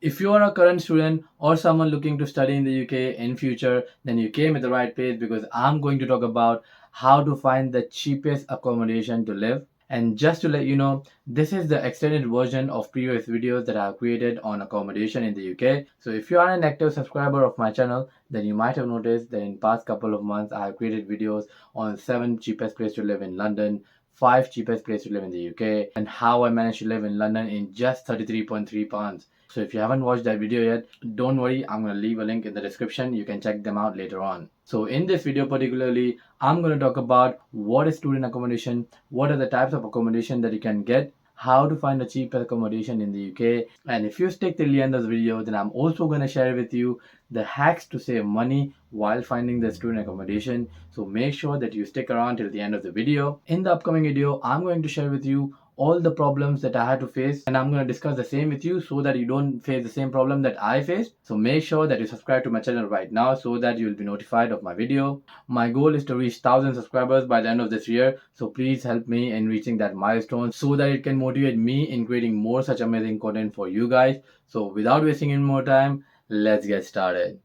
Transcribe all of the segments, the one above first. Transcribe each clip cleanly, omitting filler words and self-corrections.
If you are a current student or someone looking to study in the UK in future, then you came at the right place because I'm going to talk about how to find the cheapest accommodation to live. And just to let you know, this is the extended version of previous videos that I have created on accommodation in the UK. So if you are an active subscriber of my channel, then you might have noticed that in past couple of months I have created videos on 7 cheapest place to live in London, 5 cheapest place to live in the UK, and how I managed to live in London in just 33.3 pounds. So if you haven't watched that video yet, don't worry, I'm going to leave a link in the description. You can check them out later on. So in this video particularly, I'm going to talk about what is student accommodation, what are the types of accommodation that you can get, how to find the cheapest accommodation in the UK. And if you stick till the end of the video, then I'm also going to share with you the hacks to save money while finding the student accommodation. So make sure that you stick around till the end of the video. In the upcoming video, I'm going to share with you all the problems that I had to face, and I'm going to discuss the same with you so that you don't face the same problem that I faced. So make sure that you subscribe to my channel right now so that you'll be notified of my video. My goal is to reach 1000 subscribers by the end of this year, so please help me in reaching that milestone so that it can motivate me in creating more such amazing content for you guys. So without wasting any more time, let's get started.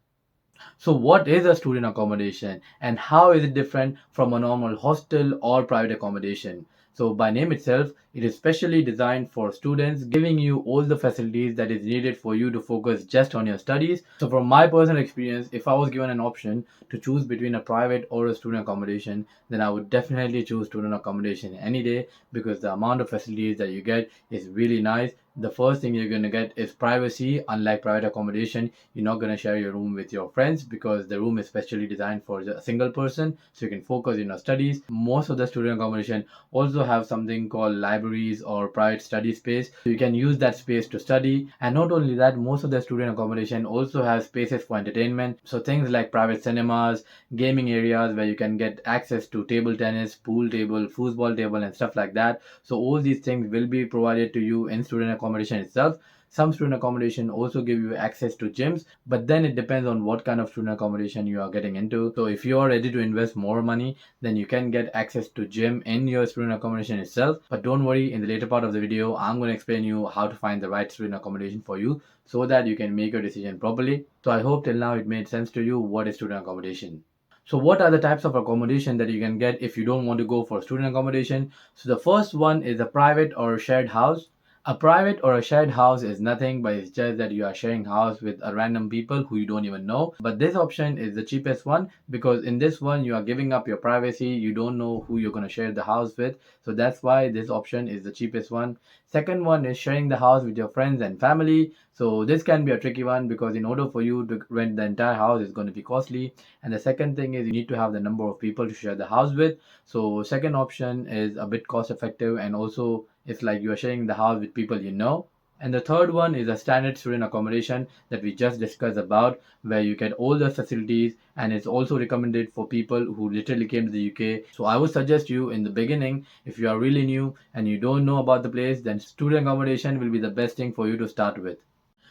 So what is a student accommodation and how is it different from a normal hostel or private accommodation? So by name itself, it is specially designed for students, giving you all the facilities that is needed for you to focus just on your studies. So from my personal experience, if I was given an option to choose between a private or a student accommodation, then I would definitely choose student accommodation any day because the amount of facilities that you get is really nice. The first thing you're going to get is privacy. Unlike private accommodation, you're not going to share your room with your friends because the room is specially designed for a single person, so you can focus on your studies. Most of the student accommodation also have something called libraries or private study space, so you can use that space to study. And not only that, most of the student accommodation also have spaces for entertainment, so things like private cinemas, gaming areas where you can get access to table tennis, pool table, football table, and stuff like that. So all these things will be provided to you in student accommodation itself. Some student accommodation also give you access to gyms, but then it depends on what kind of student accommodation you are getting into. So if you are ready to invest more money, then you can get access to gym in your student accommodation itself. But don't worry, in the later part of the video, I'm going to explain you how to find the right student accommodation for you so that you can make your decision properly. So I hope till now it made sense to you what is student accommodation. So what are the types of accommodation that you can get if you don't want to go for student accommodation? So the first one is a private or shared house. A private or a shared house is nothing but it's just that you are sharing house with a random people who you don't even know. But this option is the cheapest one because in this one you are giving up your privacy. You don't know who you're going to share the house with. So that's why this option is the cheapest one. Second one is sharing the house with your friends and family. So this can be a tricky one because in order for you to rent the entire house is going to be costly. And the second thing is you need to have the number of people to share the house with. So second option is a bit cost effective and also it's like you are sharing the house with people you know. And the third one is a standard student accommodation that we just discussed about, where you get all the facilities and it's also recommended for people who literally came to the UK. So I would suggest you in the beginning, if you are really new and you don't know about the place, then student accommodation will be the best thing for you to start with.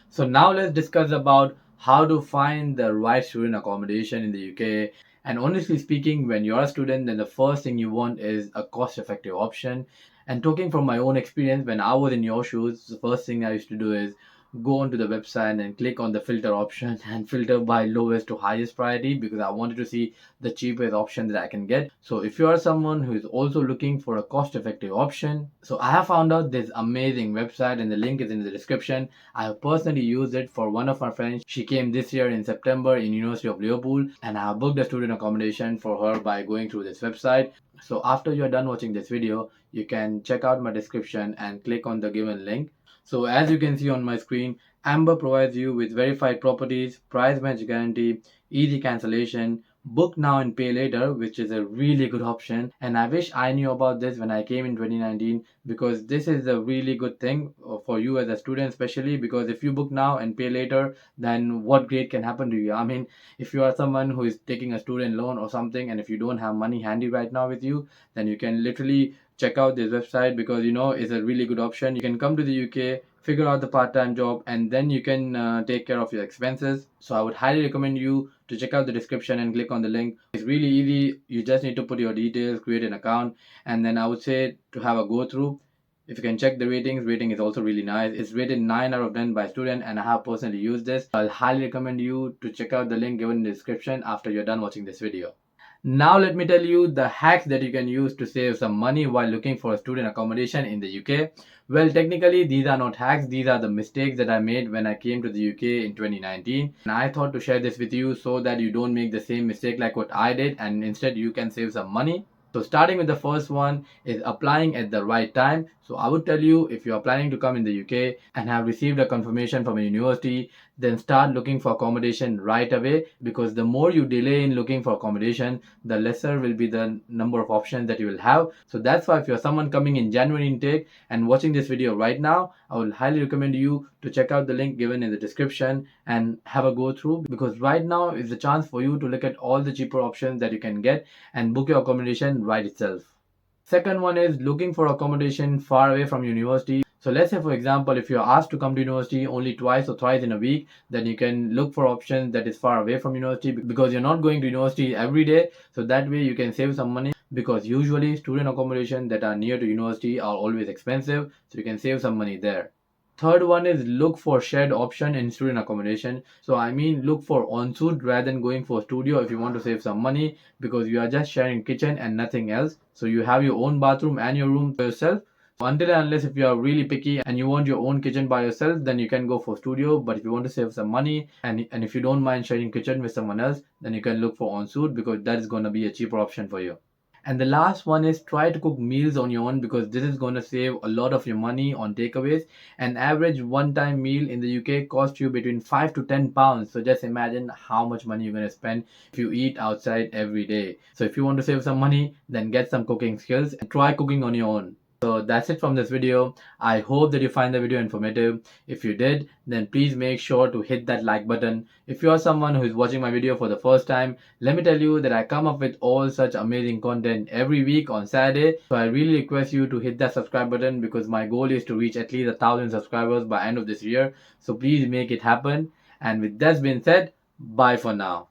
So now let's discuss about how to find the right student accommodation in the UK. And honestly speaking, when you're a student, then the first thing you want is a cost-effective option. And talking from my own experience, when I was in your shoes, the first thing I used to do is go onto the website and click on the filter option and filter by lowest to highest priority because I wanted to see the cheapest option that I can get. So if you are someone who is also looking for a cost effective option, so I have found out this amazing website and the link is in the description. I have personally used it for one of my friends. She came this year in September in University of Liverpool and I have booked a student accommodation for her by going through this website. So after you're done watching this video, you can check out my description and click on the given link. So as you can see on my screen, Amber provides you with verified properties, price match guarantee, easy cancellation, book now and pay later, which is a really good option. And I wish I knew about this when I came in 2019 because this is a really good thing for you as a student, especially because if you book now and pay later, then what great can happen to you? I mean, if you are someone who is taking a student loan or something, and if you don't have money handy right now with you, then you can literally check out this website because it's a really good option. You can come to the UK, figure out the part-time job, and then you can take care of your expenses. So I would highly recommend you to check out the description and click on the link. It's really easy. You just need to put your details, create an account, and then I would say to have a go through. If you can check the rating is also really nice. It's rated 9 out of 10 by student, and I have personally used this. I'll highly recommend you to check out the link given in the description after you're done watching this video. Now let me tell you the hacks that you can use to save some money while looking for a student accommodation in the UK. Well, technically these are not hacks, these are the mistakes that I made when I came to the UK in 2019. And I thought to share this with you so that you don't make the same mistake like what I did, and instead you can save some money. So starting with the first one is applying at the right time. So I would tell you, if you are planning to come in the UK and have received a confirmation from a university, then start looking for accommodation right away, because the more you delay in looking for accommodation, the lesser will be the number of options that you will have. So that's why if you're someone coming in January intake and watching this video right now, I will highly recommend you to check out the link given in the description and have a go through, because right now is the chance for you to look at all the cheaper options that you can get and book your accommodation right itself. Second one is looking for accommodation far away from university. So let's say, for example, if you're asked to come to university only twice or thrice in a week, then you can look for options that is far away from university, because you're not going to university every day. So that way you can save some money, because usually student accommodation that are near to university are always expensive. So you can save some money there. Third one is look for shared option in student accommodation. So I mean, look for ensuite rather than going for studio if you want to save some money, because you are just sharing kitchen and nothing else. So you have your own bathroom and your room for yourself. So until and unless if you are really picky and you want your own kitchen by yourself, then you can go for studio. But if you want to save some money and if you don't mind sharing kitchen with someone else, then you can look for ensuite, because that is going to be a cheaper option for you. And the last one is try to cook meals on your own, because this is going to save a lot of your money on takeaways. An average one-time meal in the UK costs you between 5 to 10 pounds. So just imagine how much money you're going to spend if you eat outside every day. So if you want to save some money, then get some cooking skills and try cooking on your own. So that's it from this video. I hope that you find the video informative. If you did, then please make sure to hit that like button. If you are someone who is watching my video for the first time, let me tell you that I come up with all such amazing content every week on Saturday. So I really request you to hit that subscribe button, because my goal is to reach at least 1,000 subscribers by end of this year. So please make it happen. And with that being said, bye for now.